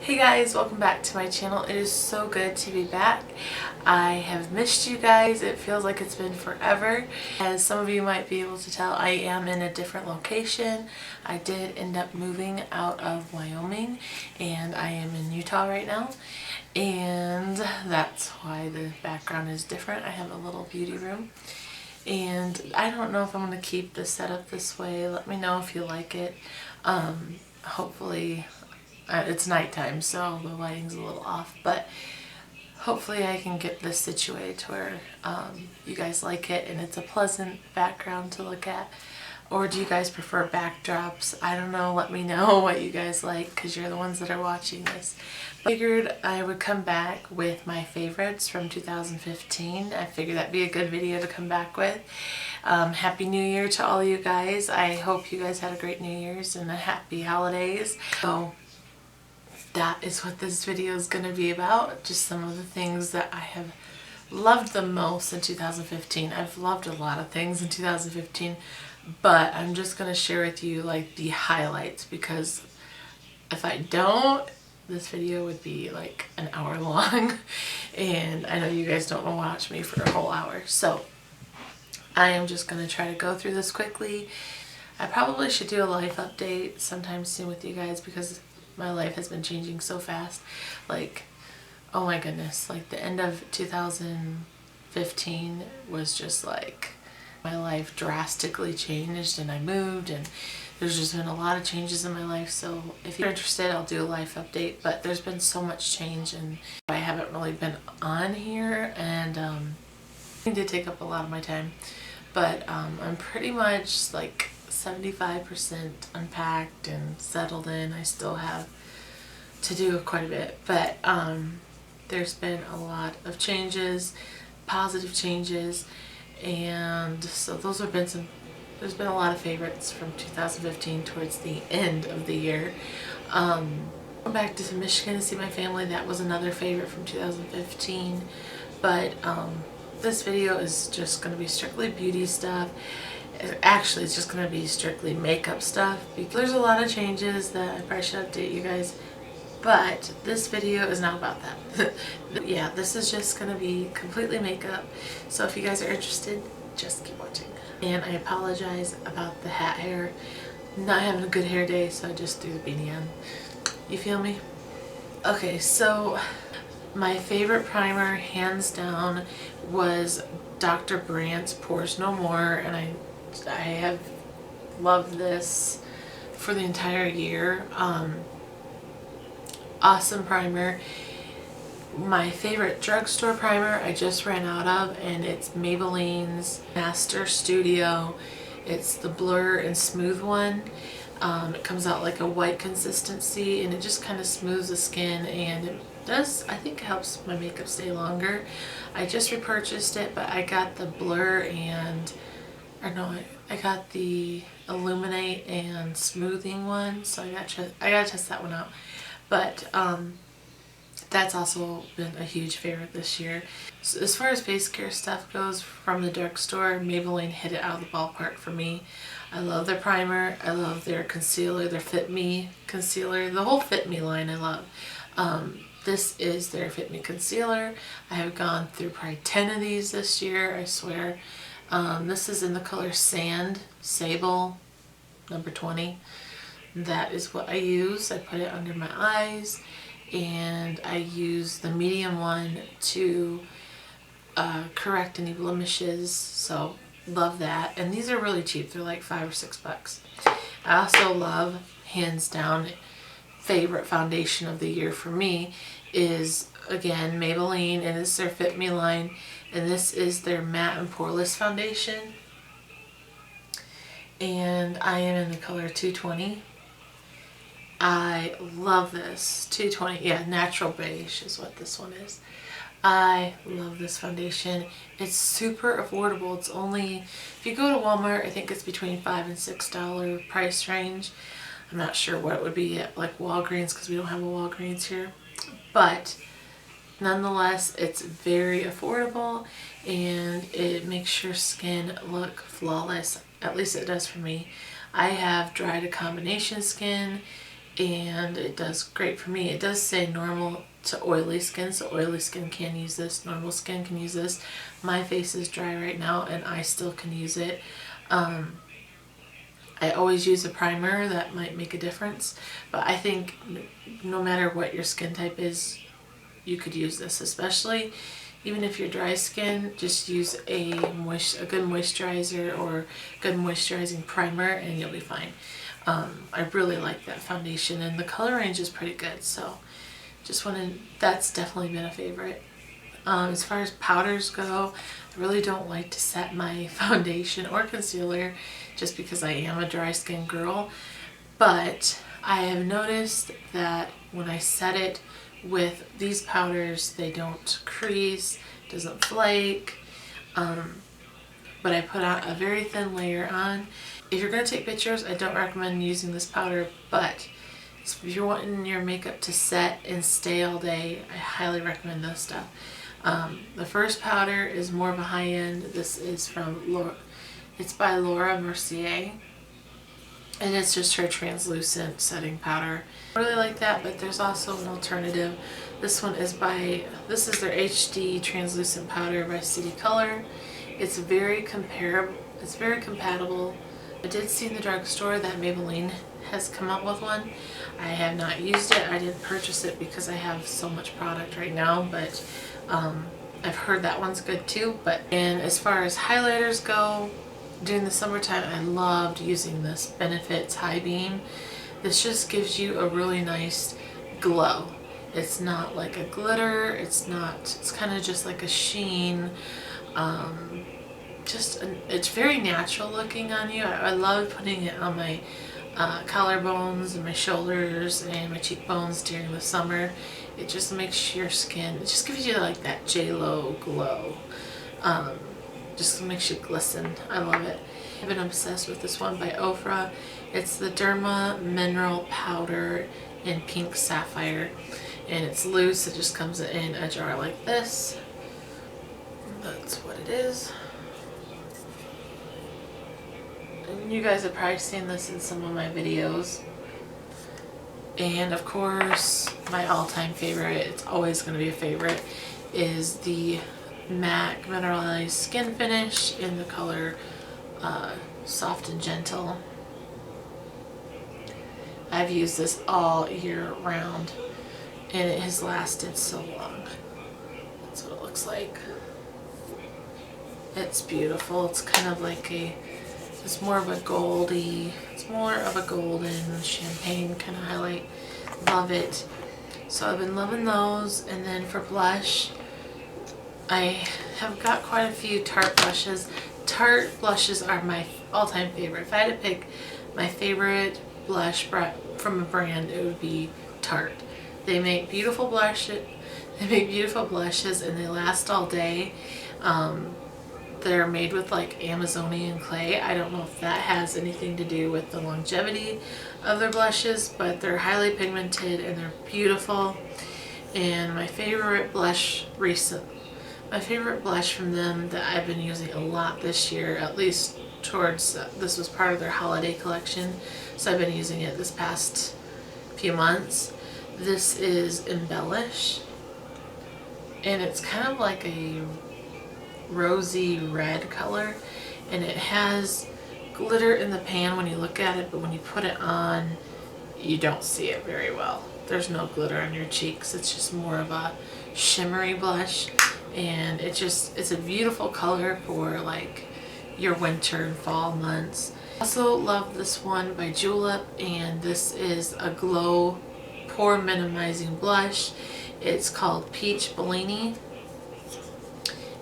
Hey guys, welcome back to my channel. It is so good to be back. I have missed you guys. It feels like it's been forever. As some of you might be able to tell, I am in a different location. I did end up moving out of Wyoming and I am in Utah right now. And that's why the background is different. I have a little beauty room. And I don't know if I'm going to keep the setup this way. Let me know if you like it. Hopefully... it's nighttime, so the lighting's a little off, but hopefully I can get this situated to where you guys like it and it's a pleasant background to look at. Or do you guys prefer backdrops? I don't know. Let me know what you guys like because you're the ones that are watching this. But I figured I would come back with my favorites from 2015. I figured that'd be a good video to come back with. Happy New Year to all you guys. I hope you guys had a great New Year's and a happy holidays. So that is what this video is going to be about. Just some of the things that I have loved the most in 2015. I've loved a lot of things in 2015, but I'm just going to share with you like the highlights, because if I don't, this video would be like an hour long and I know you guys don't want to watch me for a whole hour. So I am just going to try to go through this quickly. I probably should do a life update sometime soon with you guys because my life has been changing so fast. Like, oh my goodness, like the end of 2015 was just like my life drastically changed, and I moved and there's just been a lot of changes in my life. So if you're interested, I'll do a life update, but there's been so much change and I haven't really been on here, and it did take up a lot of my time, but I'm pretty much like 75% unpacked and settled in. I still have to do quite a bit, but there's been a lot of changes, positive changes, and so those have been there's been a lot of favorites from 2015 towards the end of the year. Went back to Michigan to see my family. That was another favorite from 2015, but this video is just going to be strictly beauty stuff. Actually, it's just going to be strictly makeup stuff because there's a lot of changes that I probably should update you guys, but this video is not about that. Yeah, this is just going to be completely makeup, so if you guys are interested, just keep watching. And I apologize about the hat hair. Not having a good hair day, so I just threw the beanie on. You feel me? Okay, so my favorite primer, hands down, was Dr. Brandt's Pores No More, and I have loved this for the entire year. Awesome primer. My favorite drugstore primer I just ran out of, and it's Maybelline's Master Studio. It's the blur and smooth one. It comes out like a white consistency and it just kind of smooths the skin, and it does, I think, helps my makeup stay longer. I just repurchased it, but I got the blur and, or no, I got the illuminate and smoothing one, so I gotta test that one out. But that's also been a huge favorite this year. So as far as face care stuff goes from the drugstore, Maybelline hit it out of the ballpark for me. I love their primer, I love their concealer, their FitMe concealer, the whole FitMe line I love. This is their FitMe concealer. I have gone through probably 10 of these this year, I swear. This is in the color Sand, Sable, number 20. That is what I use. I put it under my eyes, and I use the medium one to correct any blemishes, so love that. And these are really cheap. They're like $5 or $6. I also love, hands down, favorite foundation of the year for me is, again, Maybelline, and this is their Fit Me line, and this is their matte and poreless foundation, and I am in the color 220. I love this. 220, yeah, natural beige is what this one is. I love this foundation. It's super affordable. It's only, if you go to Walmart, I think it's between $5 and $6 price range. I'm not sure what it would be at like Walgreens because we don't have a Walgreens here, but nonetheless, it's very affordable and it makes your skin look flawless. At least it does for me. I have dry to combination skin, and it does great for me. It does say normal to oily skin, so oily skin can use this, normal skin can use this. My face is dry right now and I still can use it. I always use a primer. That might make a difference, but I think no matter what your skin type is, you could use this. Especially even if you're dry skin, just use a good moisturizer or good moisturizing primer and you'll be fine. I really like that foundation and the color range is pretty good, so that's definitely been a favorite. As far as powders go, I really don't like to set my foundation or concealer just because I am a dry skin girl, but I have noticed that when I set it with these powders, they don't crease, doesn't flake, but I put out a very thin layer on. If you're going to take pictures, I don't recommend using this powder, but if you're wanting your makeup to set and stay all day, I highly recommend this stuff. The first powder is more of a high end. This is from it's by Laura Mercier, and it's just her translucent setting powder. I really like that, but there's also an alternative. This is their HD translucent powder by City Color. It's very comparable. It's very compatible. I did see in the drugstore that Maybelline has come up with one. I have not used it. I didn't purchase it because I have so much product right now, but I've heard that one's good too. And as far as highlighters go, during the summertime I loved using this Benefit's High Beam. This just gives you a really nice glow. It's not like a glitter, it's kind of just like a sheen. It's very natural llooking on you. I love putting it on my collarbones and my shoulders and my cheekbones during the summer. It just makes your skin, it just gives you like that J-Lo glow. Just makes you glisten. I love it. I've been obsessed with this one by Ofra. It's the Derma Mineral Powder in Pink Sapphire, and it's loose. It just comes in a jar like this. That's what it is. And you guys have probably seen this in some of my videos. And of course, my all-time favorite, it's always going to be a favorite, is the MAC Mineralized Skin Finish in the color Soft and Gentle. I've used this all year round and it has lasted so long. That's what it looks like. It's beautiful. It's kind of like it's more of a golden champagne kind of highlight. Love it. So I've been loving those. And then for blush, I have got quite a few Tarte blushes. Tarte blushes are my all-time favorite. If I had to pick my favorite blush from a brand, it would be Tarte. They make beautiful blushes. And they last all day. They're made with like Amazonian clay. I don't know if that has anything to do with the longevity of their blushes, but they're highly pigmented and they're beautiful. And my favorite blush from them that I've been using a lot this year, at least this was part of their holiday collection, so I've been using it this past few months. This is Embellished, and it's kind of like a rosy red color, and it has glitter in the pan when you look at it, but when you put it on, you don't see it very well. There's no glitter on your cheeks. It's just more of a shimmery blush, and it's a beautiful color for like your winter and fall months. I also love this one by Julep, and this is a glow pore minimizing blush. It's called Peach Bellini,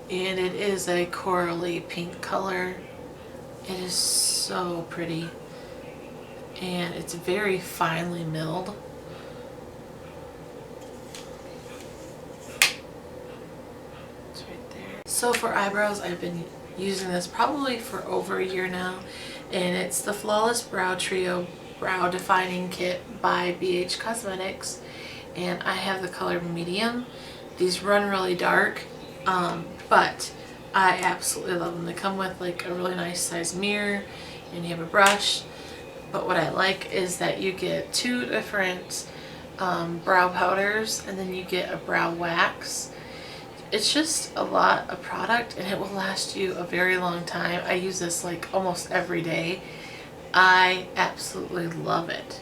and it is a corally pink color. It is so pretty, and it's very finely milled. It's right there. So for eyebrows, I've been using this probably for over a year now, and it's the Flawless Brow Trio Brow Defining Kit by BH Cosmetics, and I have the color medium. These run really dark, but I absolutely love them. They come with like a really nice size mirror, and you have a brush. But what I like is that you get two different brow powders, and then you get a brow wax. It's just a lot of product, and it will last you a very long time. I use this like almost every day. I absolutely love it.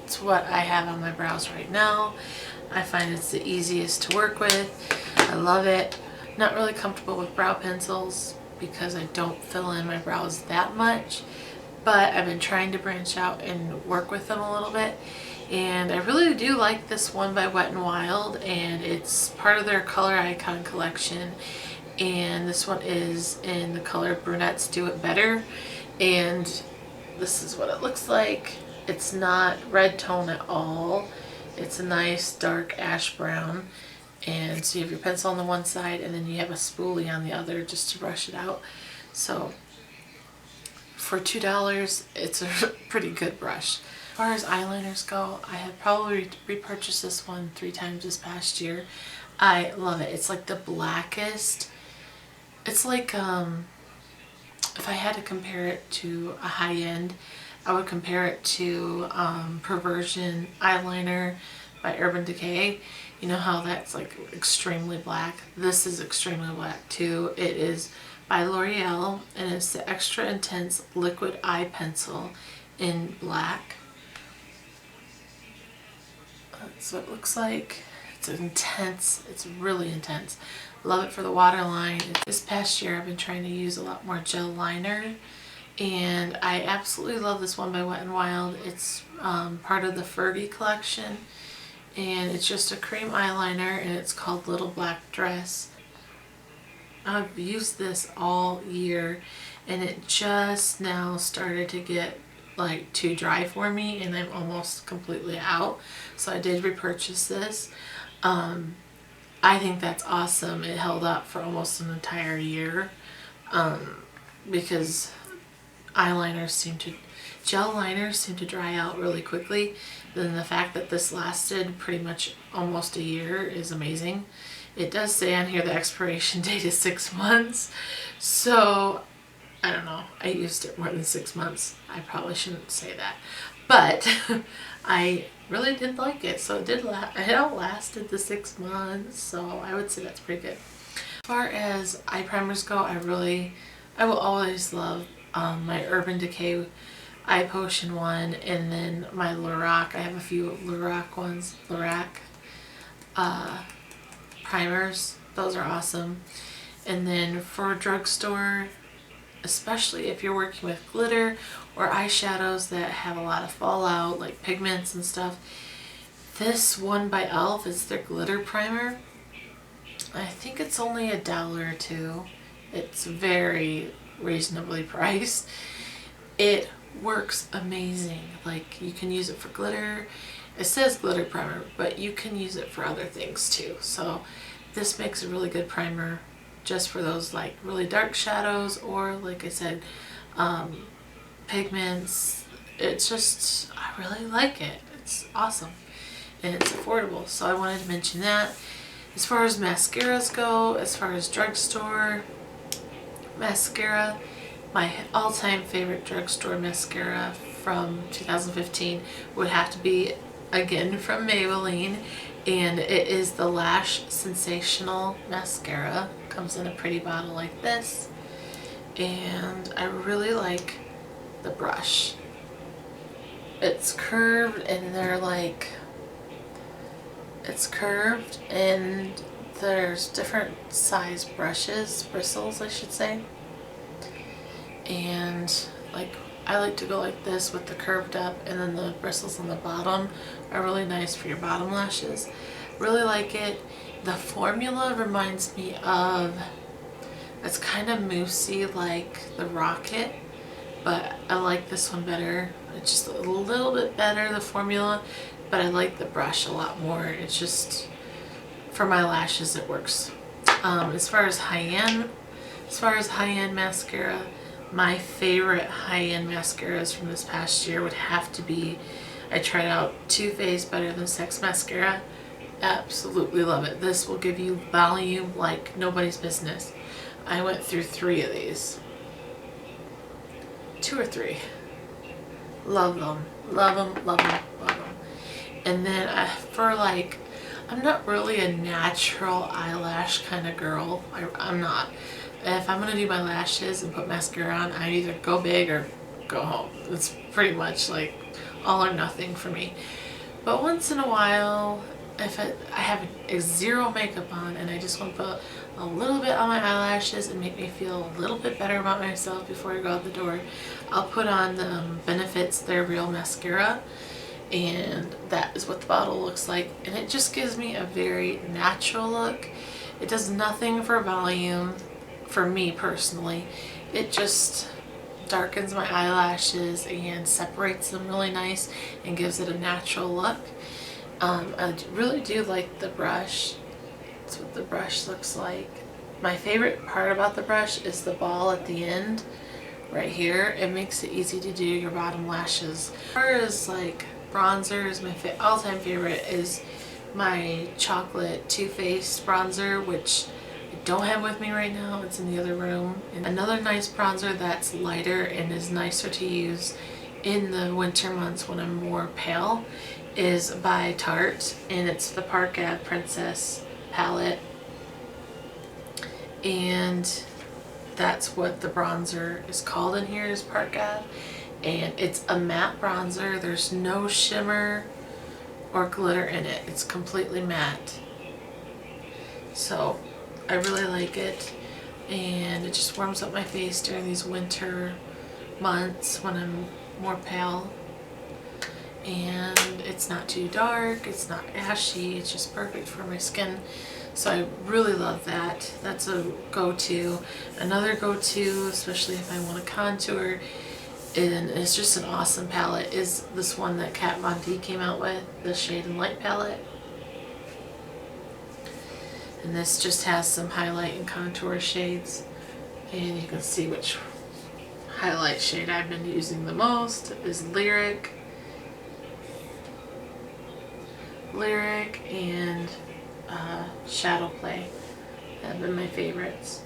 It's what I have on my brows right now. I find it's the easiest to work with. I love it. Not really comfortable with brow pencils because I don't fill in my brows that much, but I've been trying to branch out and work with them a little bit. And I really do like this one by Wet n Wild, and it's part of their Color Icon collection. And this one is in the color Brunettes Do It Better. And this is what it looks like. It's not red tone at all. It's a nice dark ash brown. And so you have your pencil on the one side, and then you have a spoolie on the other just to brush it out. So for $2, it's a pretty good brush. As far as eyeliners go, I have probably repurchased this one 3 times this past year. I love it. It's like the blackest. It's like, if I had to compare it to a high-end, I would compare it to Perversion eyeliner by Urban Decay. You know how that's like extremely black? This is extremely black too. It is by L'Oreal, and it's the Extra Intense Liquid Eye Pencil in black. That's what it looks like. It's intense. It's really intense. Love it for the waterline. This past year I've been trying to use a lot more gel liner, and I absolutely love this one by Wet n Wild. It's part of the Fergie collection, and it's just a cream eyeliner, and it's called Little Black Dress. I've used this all year, and it just now started to get like too dry for me, and I'm almost completely out. So I did repurchase this. I think that's awesome. It held up for almost an entire year, because gel liners seem to dry out really quickly. Then the fact that this lasted pretty much almost a year is amazing. It does say on here the expiration date is 6 months, so I don't know. I used it more than 6 months. I probably shouldn't say that, but I really did like it. So it outlasted the 6 months, so I would say that's pretty good. As far as eye primers go, I will always love my Urban Decay Eye Potion one, and then my Lorac. I have a few Lorac primers. Those are awesome. And then for drugstore, especially if you're working with glitter or eyeshadows that have a lot of fallout, like pigments and stuff, this one by e.l.f. is their glitter primer. I think it's only $1 or $2. It's very reasonably priced. It works amazing. Like, you can use it for glitter. It says glitter primer, but you can use it for other things too. So this makes a really good primer just for those like really dark shadows, or like I said, pigments. It's just, I really like it. It's awesome, and it's affordable. So I wanted to mention that. As far as mascaras go, as far as drugstore mascara, my all-time favorite drugstore mascara from 2015 would have to be, again, from Maybelline, and it is the Lash Sensational Mascara. Comes in a pretty bottle like this, and I really like the brush. It's curved, and it's curved, and there's different size bristles I should say, and like I like to go like this with the curved up, and then the bristles on the bottom are really nice for your bottom lashes. Really like it. The formula reminds me of, it's kind of moussey like the Rocket, but I like this one better. It's just a little bit better, the formula, but I like the brush a lot more. It's just, for my lashes it works. As far as high-end mascara, my favorite high-end mascaras from this past year would have to be, I tried out Too Faced Better Than Sex mascara. Absolutely love it. This will give you volume like nobody's business. I went through 3 of these. 2 or 3. Love them, love them, love them, love them. And then for like, I'm not really a natural eyelash kind of girl. I'm not. If I'm gonna do my lashes and put mascara on, I either go big or go home. It's pretty much like all or nothing for me. But once in a while, if I have zero makeup on and I just want to put a little bit on my eyelashes and make me feel a little bit better about myself before I go out the door, I'll put on the Benefit's They're Real mascara, and that is what the bottle looks like, and it just gives me a very natural look. It does nothing for volume for me personally. It just darkens my eyelashes and separates them really nice and gives it a natural look. I really do like the brush. That's what the brush looks like. My favorite part about the brush is the ball at the end right here. It makes it easy to do your bottom lashes. As far as like bronzers, my all-time favorite is my chocolate Too Faced bronzer, which I don't have with me right now. It's in the other room. And another nice bronzer that's lighter and is nicer to use in the winter months when I'm more pale is by Tarte, and it's the Park Ave Princess palette, and that's what the bronzer is called in here, is Park Ave, and it's a matte bronzer. There's no shimmer or glitter in it. It's completely matte, so I really like it, and it just warms up my face during these winter months when I'm more pale. And it's not too dark, it's not ashy, it's just perfect for my skin. So I really love that. That's a go-to. Another go-to, especially if I want to contour, and it's just an awesome palette, is this one that Kat Von D came out with, the Shade and Light palette. And this just has some highlight and contour shades, and you can see which highlight shade I've been using the most is Lyric and Shadow Play have been my favorites.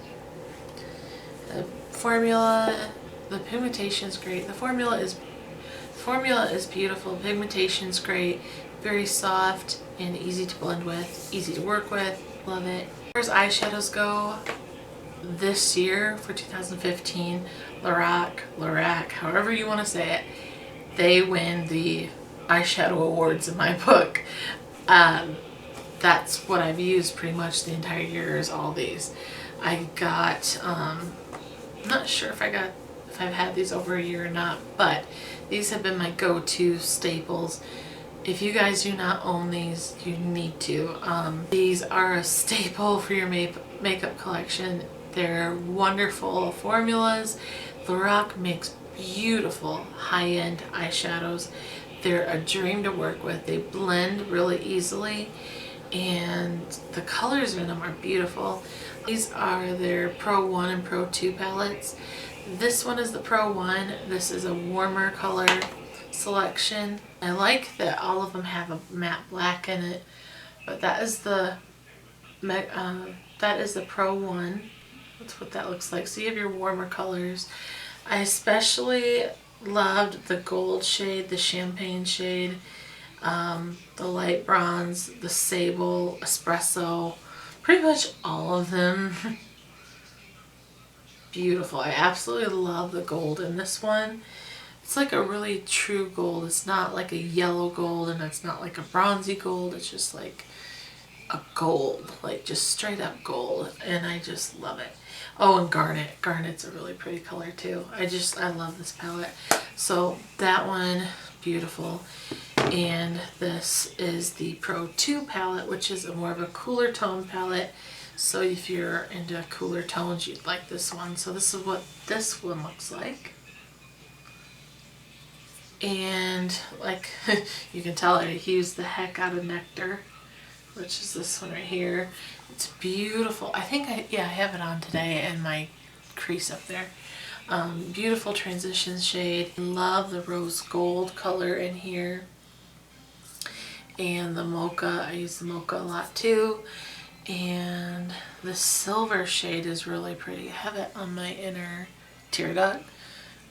The formula, the pigmentation's great. The formula is beautiful. Pigmentation's great, very soft and easy to blend with, easy to work with. Love it. As far as eyeshadows go, this year for 2015, Lorac, however you want to say it, they win the eyeshadow awards in my book. That's what I've used pretty much the entire year, is all these. I got, I'm not sure if I've had these over a year or not, but these have been my go-to staples. If you guys do not own these, you need to. These are a staple for your makeup collection. They're wonderful formulas. Lorac makes beautiful high-end eyeshadows. They're a dream to work with. They blend really easily, and the colors in them are beautiful. These are their Pro 1 and Pro 2 palettes. This one is the Pro 1. This is a warmer color selection. I like that all of them have a matte black in it, but that is the Pro 1. That's what that looks like. So you have your warmer colors. I especially loved the gold shade, the champagne shade, the light bronze, the sable, espresso, pretty much all of them. Beautiful. I absolutely love the gold in this one. It's like a really true gold. It's not like a yellow gold, and it's not like a bronzy gold. It's just like a gold, like just straight up gold, and I just love it. Oh, and garnet. Garnet's a really pretty color too. I love this palette. So that one, beautiful. And this is the Pro 2 palette, which is more of a cooler tone palette. So if you're into cooler tones, you'd like this one. So this is what this one looks like. And like you can tell, I used the heck out of Nectar, which is this one right here. It's beautiful. I think I have it on today in my crease up there. Beautiful transition shade. Love the rose gold color in here. And the mocha, I use the mocha a lot too. And the silver shade is really pretty. I have it on my inner tear duct.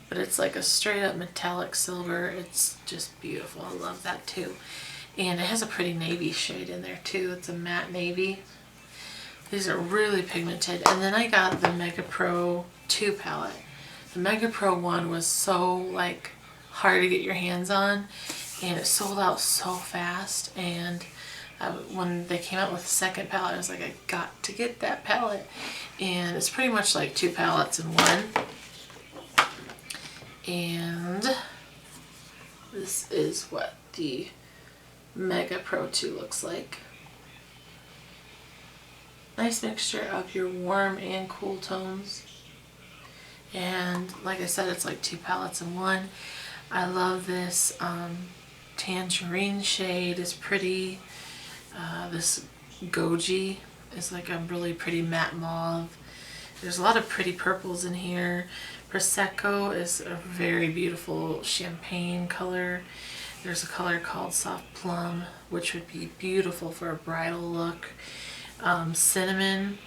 but it's like a straight up metallic silver. It's just beautiful. I love that too. And it has a pretty navy shade in there too. It's a matte navy. These are really pigmented. And then I got the Mega Pro 2 palette. The Mega Pro 1 was so like hard to get your hands on, and it sold out so fast. And when they came out with the second palette, I was like, I got to get that palette. And it's pretty much like 2 palettes in one. And this is what the Mega Pro 2 looks like. Nice mixture of your warm and cool tones. And like I said, it's like 2 palettes in one. I love this tangerine shade. It's pretty. This goji is like a really pretty matte mauve. There's a lot of pretty purples in here. Prosecco is a very beautiful champagne color. There's a color called Soft Plum, which would be beautiful for a bridal look. Cinnamon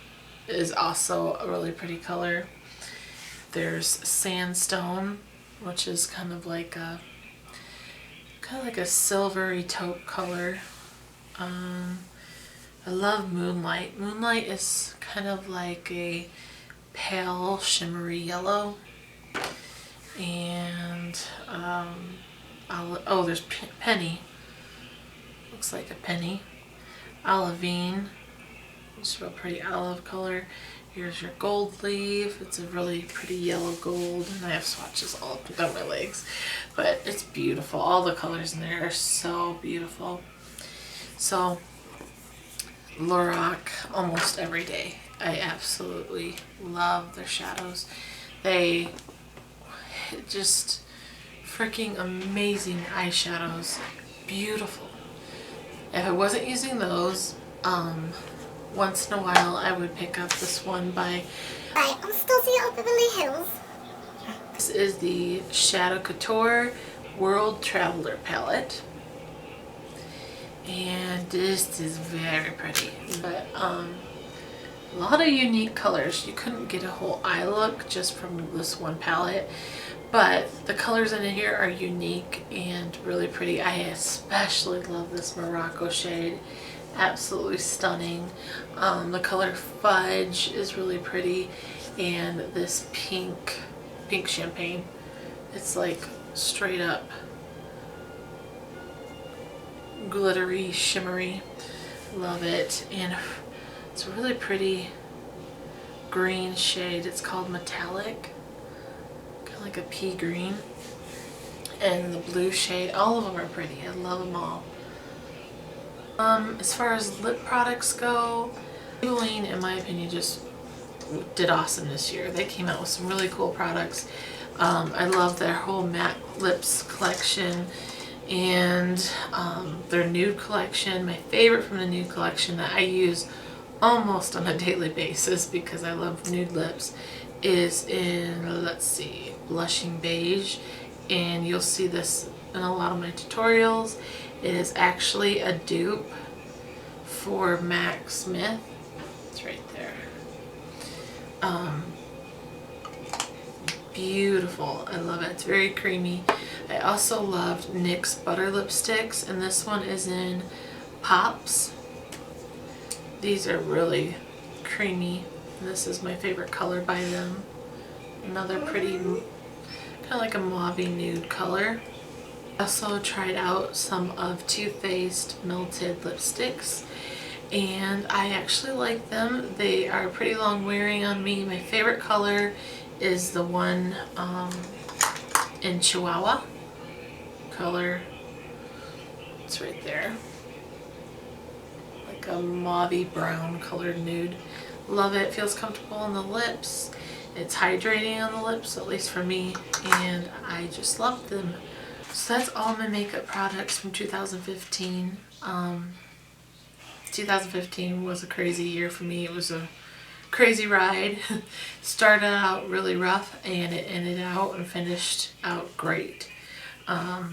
is also a really pretty color. There's Sandstone, which is kind of like a silvery taupe color. I love Moonlight. Moonlight is kind of like a pale shimmery yellow. And oh, there's Penny. Looks like a penny. Olivine. It's a real pretty olive color. Here's your Gold Leaf. It's a really pretty yellow gold. And I have swatches all up and down my legs. But it's beautiful. All the colors in there are so beautiful. So, Lorac almost every day. I absolutely love their shadows. They just freaking amazing eyeshadows. Beautiful. If I wasn't using those, once in a while I would pick up this one by Anastasia Beverly Hills. This is the Shadow Couture World Traveler palette. And this is very pretty, but a lot of unique colors. You couldn't get a whole eye look just from this one palette, but the colors in here are unique and really pretty. I especially love this Morocco shade. Absolutely stunning. The color Fudge is really pretty, and this pink champagne. It's like straight up glittery, shimmery. Love it. And it's a really pretty green shade. It's called Metallic, kind of like a pea green. And the blue shade. All of them are pretty. I love them all. As far as lip products go, Maybelline, in my opinion, just did awesome this year. They came out with some really cool products. I love their whole matte lips collection and their nude collection. My favorite from the nude collection that I use almost on a daily basis because I love nude lips is in, let's see, Blushing Beige. And you'll see this in a lot of my tutorials. It is actually a dupe for MAC Smith. It's right there. Beautiful. I love it. It's very creamy. I also loved NYX Butter Lipsticks, and this one is in Pops. These are really creamy. This is my favorite color by them. Another pretty, kind of like a mauve nude color. I also tried out some of Too Faced Melted Lipsticks, and I actually like them. They are pretty long wearing on me. My favorite color is the one in Chihuahua color. It's right there. Like a mauve brown colored nude. Love it. Feels comfortable on the lips. It's hydrating on the lips, at least for me, and I just love them. So that's all my makeup products from 2015. 2015 was a crazy year for me. It was a crazy ride. Started out really rough and it ended out and finished out great. I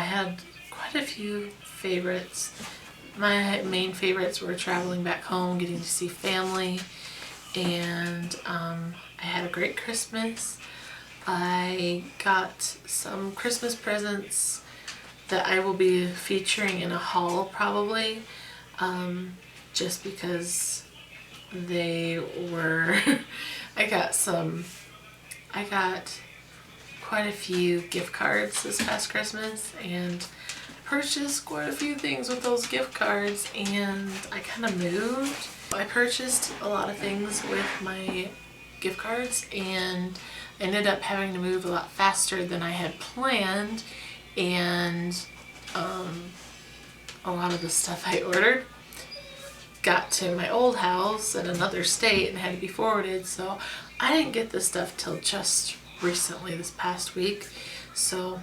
had quite a few favorites. My main favorites were traveling back home, getting to see family, and I had a great Christmas. I got some Christmas presents that I will be featuring in a haul probably, just because they were I got quite a few gift cards this past Christmas and purchased quite a few things with those gift cards, and I kind of moved. I purchased a lot of things with my gift cards and ended up having to move a lot faster than I had planned, and a lot of the stuff I ordered got to my old house in another state and had to be forwarded, so I didn't get this stuff till just recently, this past week. So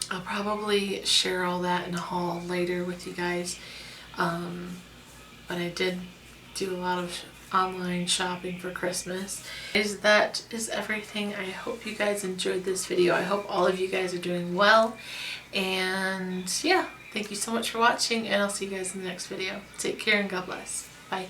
I'll probably share all that in a haul later with you guys, but I did do a lot of online shopping for Christmas. That is everything. I hope you guys enjoyed this video. I hope all of you guys are doing well, and yeah, thank you so much for watching, and I'll see you guys in the next video. Take care and God bless. Bye.